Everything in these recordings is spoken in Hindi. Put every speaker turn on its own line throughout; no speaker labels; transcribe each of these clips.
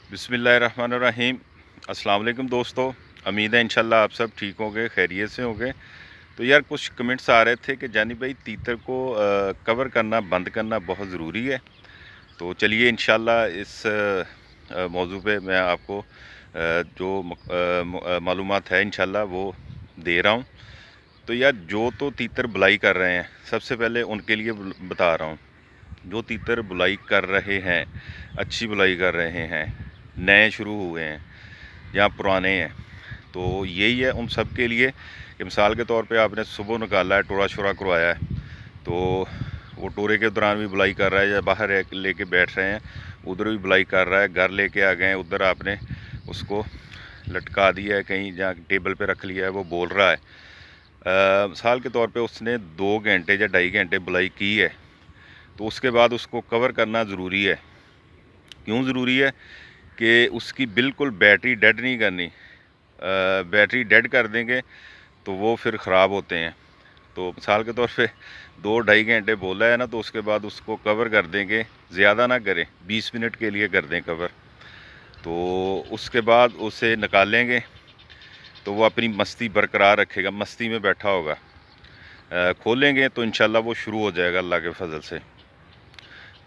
बिस्मिल्लाहिर्रहमानिर्रहीम। अस्सलाम वालेकुम दोस्तों, उम्मीद है इंशाल्लाह आप सब ठीक होंगे, खैरियत से होंगे। तो यार कुछ कमेंट्स आ रहे थे कि जानी भाई तीतर को कवर करना बंद करना बहुत ज़रूरी है। तो चलिए इंशाल्लाह इस मौजू पे मैं आपको जो मालूमात है इंशाल्लाह वो दे रहा हूँ। तो यार जो तो तीतर बुलाई कर रहे हैं, सबसे पहले उनके लिए बता रहा हूँ। जो तीतर बुलाई कर रहे हैं, अच्छी बुलाई कर रहे हैं, नए शुरू हुए हैं या पुराने हैं, तो यही है उन सब के लिए कि मिसाल के तौर पे आपने सुबह निकाला है, टोरा शोरा करवाया है, तो वो टोरे के दौरान भी बुलाई कर रहा है या बाहर लेके बैठ रहे हैं उधर भी बुलाई कर रहा है, घर लेके आ गए उधर आपने उसको लटका दिया है कहीं, जहाँ टेबल पे रख लिया है, वो बोल रहा है। मिसाल के तौर पे उसने 2 घंटे या 2.5 घंटे बुलाई की है, तो उसके बाद उसको कवर करना ज़रूरी है। क्यों ज़रूरी है कि उसकी बिल्कुल बैटरी डेड नहीं करनी। बैटरी डेड कर देंगे तो वो फिर ख़राब होते हैं। तो मिसाल के तौर पे 2-2.5 घंटे बोला है ना, तो उसके बाद उसको कवर कर देंगे, ज़्यादा ना करें, 20 मिनट के लिए कर दें कवर। तो उसके बाद उसे निकालेंगे तो वो अपनी मस्ती बरकरार रखेगा, मस्ती में बैठा होगा। खोलेंगे तो इंशाल्लाह वो शुरू हो जाएगा अल्लाह के फजल से।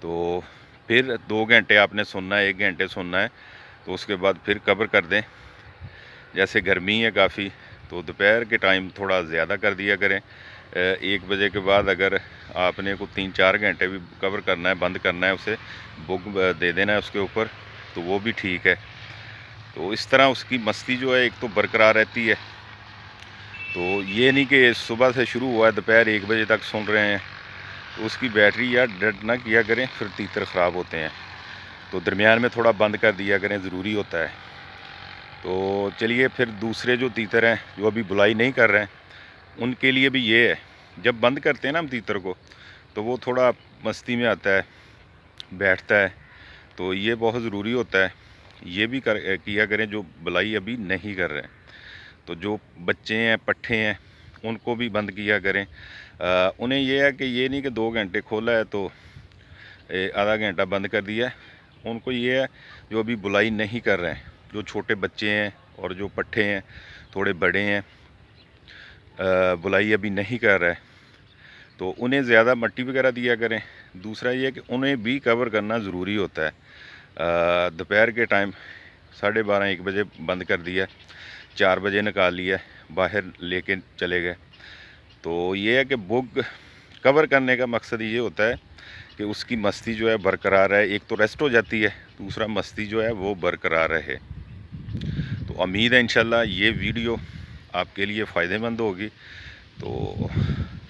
तो फिर 2 घंटे आपने सुनना है, 1 घंटे सुनना है, तो उसके बाद फिर कवर कर दें। जैसे गर्मी है काफ़ी, तो दोपहर के टाइम थोड़ा ज़्यादा कर दिया करें। 1 बजे के बाद अगर आपने को 3-4 घंटे भी कवर करना है, बंद करना है, उसे बुक दे देना है उसके ऊपर, तो वो भी ठीक है। तो इस तरह उसकी मस्ती जो है एक तो बरकरार रहती है। तो ये नहीं कि सुबह से शुरू हुआ है दोपहर 1 बजे तक सुन रहे हैं, तो उसकी बैटरी यार डेड ना किया करें, फिर तीतर ख़राब होते हैं। तो दरमियान में थोड़ा बंद कर दिया करें, ज़रूरी होता है। तो चलिए फिर दूसरे जो तीतर हैं जो अभी बुलाई नहीं कर रहे हैं, उनके लिए भी ये है, जब बंद करते हैं ना हम तीतर को, तो वो थोड़ा मस्ती में आता है, बैठता है, तो ये बहुत ज़रूरी होता है। ये भी किया करें जो बुलाई अभी नहीं कर रहे हैं। तो जो बच्चे हैं, पट्ठे हैं, उनको भी बंद किया करें। उन्हें ये है कि ये नहीं कि 2 घंटे खोला है तो आधा घंटा बंद कर दिया है। उनको ये है जो अभी बुलाई नहीं कर रहे हैं, जो छोटे बच्चे हैं और जो पट्ठे हैं, थोड़े बड़े हैं, बुलाई अभी नहीं कर रहा है, तो उन्हें ज़्यादा मट्टी वगैरह दिया करें। दूसरा ये है कि उन्हें भी कवर करना ज़रूरी होता है। दोपहर के टाइम 12:30-1 बजे बंद कर दिया, 4 बजे निकाल लिया, बाहर लेके चले गए। तो ये है कि बुक कवर करने का मकसद ये होता है कि उसकी मस्ती जो है बरकरार है। एक तो रेस्ट हो जाती है, दूसरा मस्ती जो है वो बरकरार रहे। तो उम्मीद है इंशाल्लाह ये वीडियो आपके लिए फ़ायदेमंद होगी। तो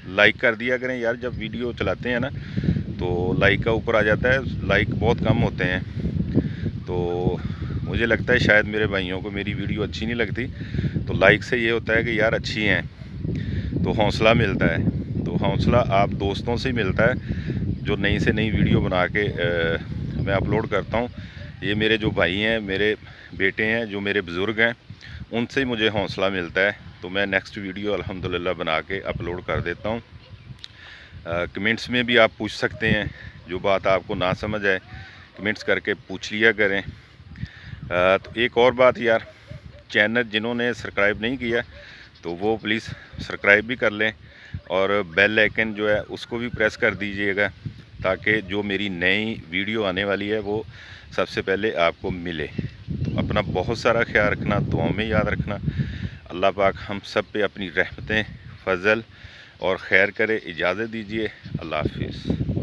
लाइक कर दिया करें यार, जब वीडियो चलाते हैं ना तो लाइक का ऊपर आ जाता है, लाइक बहुत कम होते हैं। तो मुझे लगता है शायद मेरे भाइयों को मेरी वीडियो अच्छी नहीं लगती, तो लाइक से ये होता है कि यार अच्छी हैं, तो हौसला मिलता है। तो हौसला आप दोस्तों से ही मिलता है, जो नई से नई वीडियो बना के मैं अपलोड करता हूँ। ये मेरे जो भाई हैं, मेरे बेटे हैं, जो मेरे बुज़ुर्ग हैं, उनसे ही मुझे हौसला मिलता है। तो मैं नेक्स्ट वीडियो अल्हम्दुलिल्लाह बना के अपलोड कर देता हूँ। कमेंट्स में भी आप पूछ सकते हैं, जो बात आपको ना समझ आए कमेंट्स करके पूछ लिया करें। तो एक और बात यार, चैनल जिन्होंने सब्सक्राइब नहीं किया तो वो प्लीज़ सब्सक्राइब भी कर लें, और बेल आइकन जो है उसको भी प्रेस कर दीजिएगा, ताकि जो मेरी नई वीडियो आने वाली है वो सबसे पहले आपको मिले। तो अपना बहुत सारा ख्याल रखना, दुआओं में याद रखना। अल्लाह पाक हम सब पे अपनी रहमतें, फजल और खैर करे। इजाज़त दीजिए। अल्लाह हाफिज़।